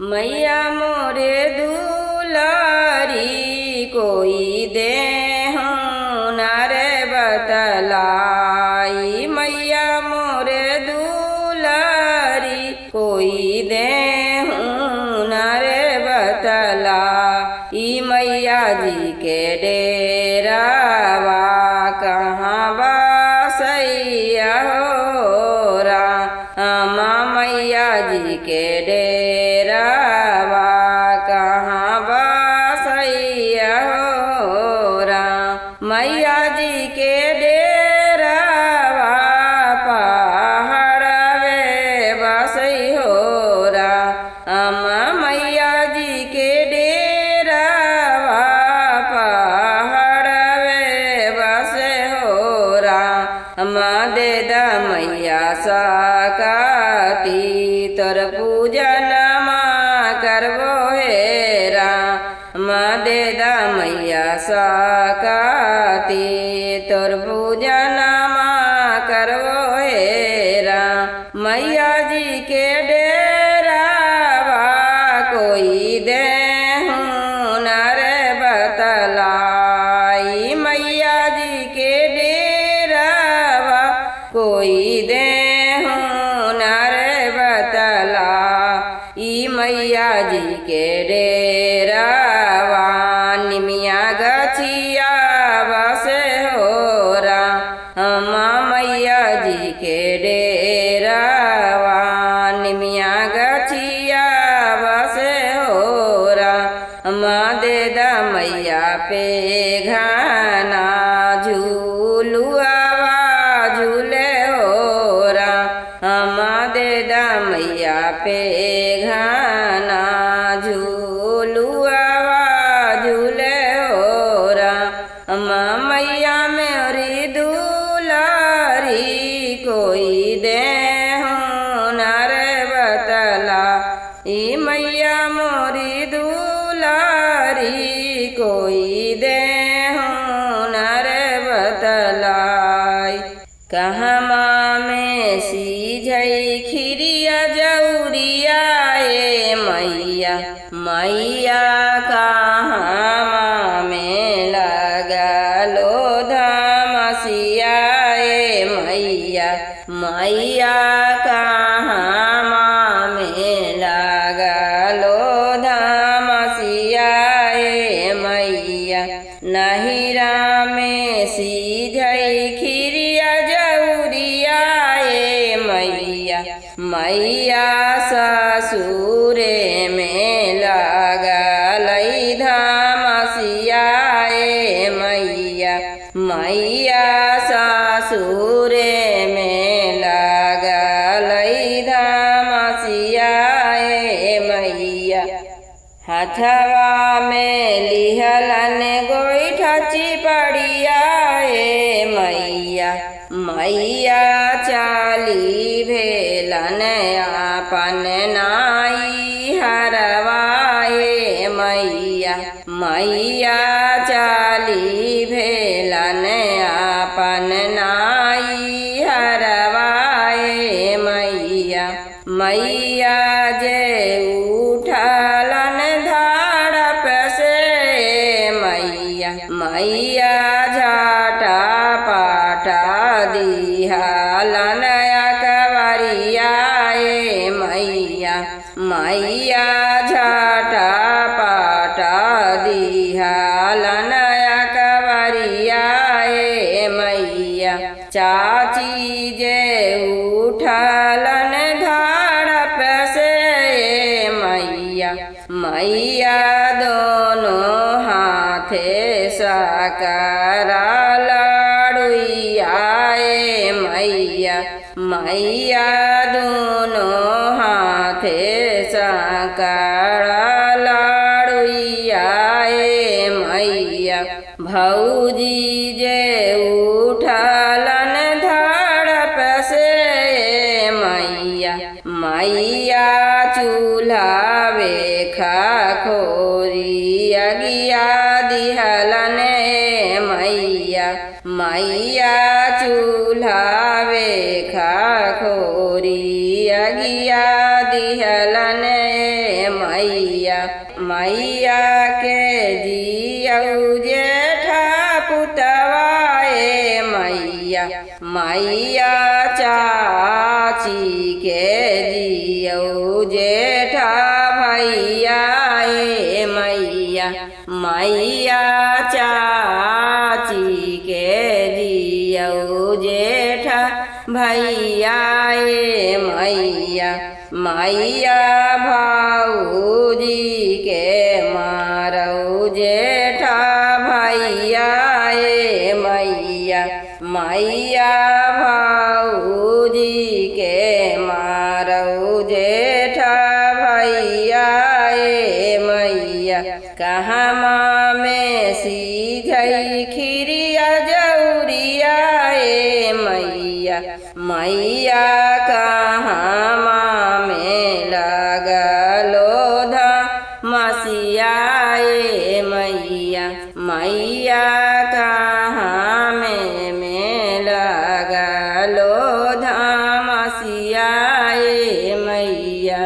मैया मोरे दुलारी कोई देहु नारे बतलाई। मैया मोरे दुलारी कोई देहु नारे बतलाई। मैया जी के डेरावा कहाँ बसैया हो राम। मैया जी के डेरावा कहाँ बसैया हो राम। मैया जी के डेरावा पहाड़वे बसै हो राम। मैया जी के डेरावा पहाड़वे बसे हो राम। दे द मैया सकती तोर पूजन करबो हे राम। दे द मैया सकती तोर पूजन करबो हे राम। मैया जी के डेरावा कोई देहु नारे बतलाई। मैया जी के डेरावा कोई देहु नारे बतलाई। मैया जी के डेरावा निमिया गछिया बसे हो राम। मैया जी के डेरावा निमिया गछिया बसे हो राम। दे द मैया पे घना झूलुआवा झूले हो राम। दे द मैया पे घना झूलुआवा झूले हो राम। मैया मेरी दुलारी कोई देहु नारे बतलाई। मैया मोरी दुलारी कोई देहु नारे बतलाई। कहमा में सीझई खिरिया जौरिया ए मैया। मैया कहमा में लगलो धमसिया ए मैया। मैया कहमा में लगलो धमसिया ए मैया। नहिरा में सीझई खिरिया जौरिया ए मैया। मैया ससुरे में लगलै धमसिया ए मैया। मैया ससुरे में लगलै धमसिया ए मैया। हथवा में लिहलन गोइठा चिपड़िया ए मैया। मैया चाली भेलन आपन नाई हरवा ए मैया। मैया चाली भेलन आपन नाई हरवा ए मैया। मैया जे उठलन धाड़प से मैया। मैया झाटा पाटा दिहलन अकबरिया ए मैया। मैया झाटा पाटा दिहलन अकबरिया ए मैया। चाची जे उठलन धाड़प से मैया। मैया दोनों हाथे सकरा लड़ुइया ए मैया। मैया दोनों हाथे सकरा लड़ुइया ए मैया। भौजी जे उठलन धड़प से मैया। मैया चूल्हावे खखोरी अगिया दिहलन मैया। मैया चूल्हावे खखोरी अगिया दिहलन मैया। मैया मैया के जियऊ जेठा पुतवाए मैया मैया चाची के जियऊ जेठा भैया ए मैया मैया चाची के जियऊ जेठा भैया ए मैया मैया भाऊजी के मारऊ जेठा भैया ए मैया मैया भाऊजी के मारऊ जेठा भैया ए मैया कहमा में सीझई खिरिया जौरिया ए मैया मैया कहमा में लगलो मसिया ए मैया मैया कहाँ में लगलो मसिया ए मैया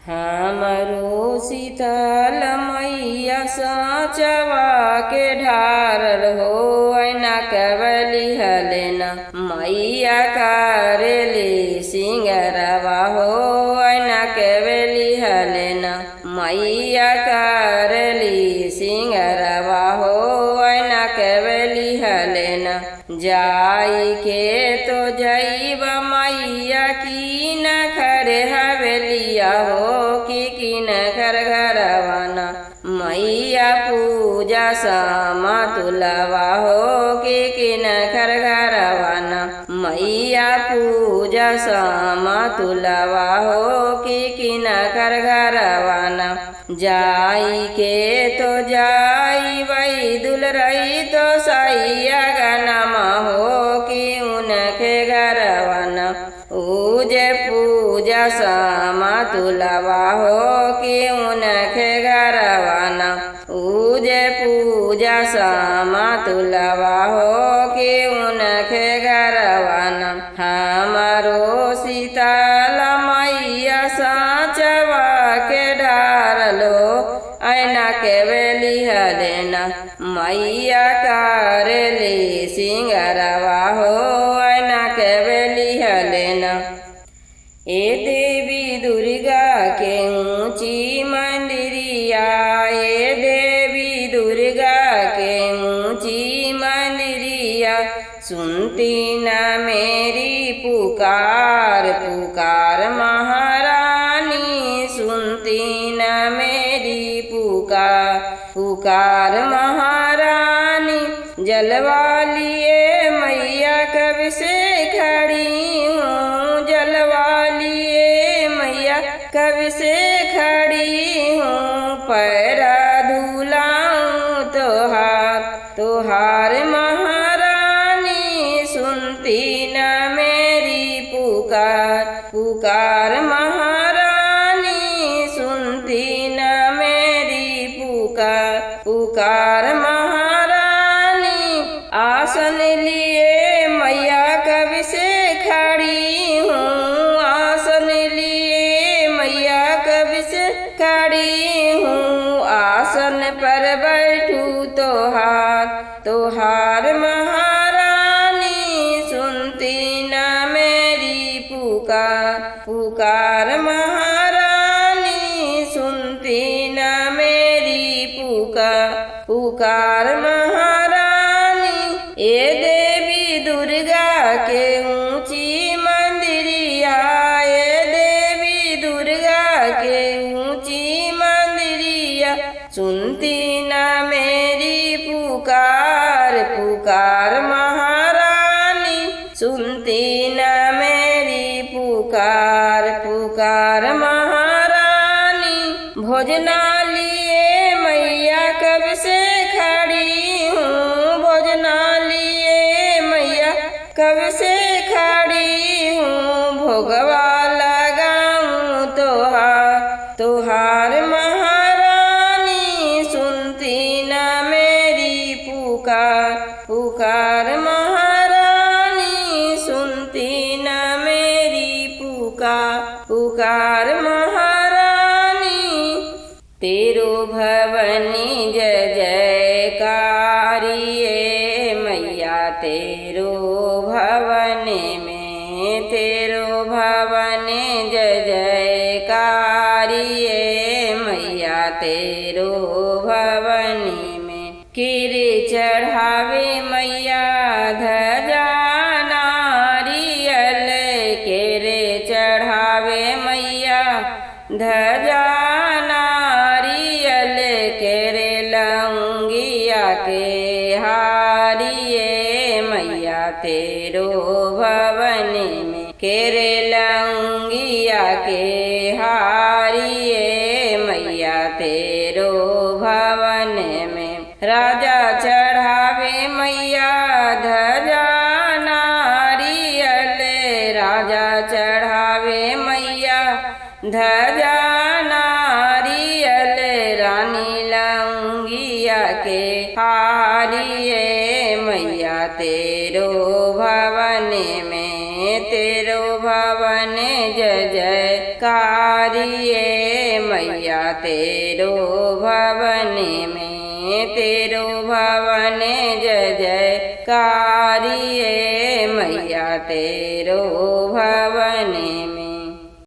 हमरो शीतल मैया साचवा के ढारल हो न कवली हलेना मैया करली सिंगरवा हो न कवली हलेना मैया करली सिंगरवा हो न कवली हलेना जाई के तो जैब मैया की न खरे हवेलिया हो कि न घर घरवाना मैया पूजा सामा तुलवा हो कि न घर घरवाना मैया पूजा सामा तुलवा हो कि न घर घरवाना जाई के तो जाई वही दुल रही तो सैया गनमा हो कि उनके घरवाना उजे पूजा सामा तुलवा हो कि उनके घरवाना उजे पूजा सामा तुलवा हो कि उनके घरवाना हमारो शीतल मैया साचवा के डारलो ऐना के बेली हलेना मैया करली सिंगरवा हो ऐना के बेली हलेना ए देवी दुर्गा के ऊंची मंदिरिया ए देवी दुर्गा के ऊंची मंदिरिया सुनती न मेरी पुकार पुकार महारानी सुनती न मेरी पुकार पुकार महारानी जलवा लिए मैया कब से खड़ी हूँ जलवा लिए मैया कब से खड़ी हूँ पैरा धुलाऊं तोहार तोहार महारानी सुनती न मेरी पुकार पुकार महारानी सुनती न मेरी पुकार पुकार महारानी आसन लिए मैया कब से खड़ी हूँ आसन लिए मैया कब से खड़ी हूँ आसन पर बैठू तोहार तोहार महारानी सुनती न मेरी पुकार पुकार महारानी सुनती न मेरी पुकार पुकार महारानी ए देवी दुर्गा के ऊंची मंदिरिया ए देवी दुर्गा के ऊंची मंदिरिया सुनती न मेरी पुकार पुकार महारानी सुनती न मेरी पुकार पुकार महारानी भोजना लिए मैया कब से खड़ी हूँ भोजना लिए मैया कब से खड़ी हूँ भोगवा लगाऊं तोहार तोहार महारानी सुनती न मेरी पुकार पुकार महारानी सुनती न मेरी पुकार पुकार महारानी तेरो भवनी जय जयकारिये मैया तेरो भवन में, तेरो भवन जय जयकारिये मैया तेरो भवनी में। केरे चढ़ावे मैया ध्वजा नारियल, केरे चढ़ावे मैया ध्वजा नारियल, केरे लौंगिया के हारिये मैया तेरो भवन में, केरे लौंगिया के हारिये मैया तेरो भवन में। राजा चढ़ावे मैया ध्वजा नारियल, राजा चढ़ावे मैया ध्वजा नारियल, रानी लौंगिया के हारिये मैया तेरो भवन में, तेरो भवन जय जयकारिये मैया तेरो भवन में, तेरो भवन जय जयकारिये मैया तेरो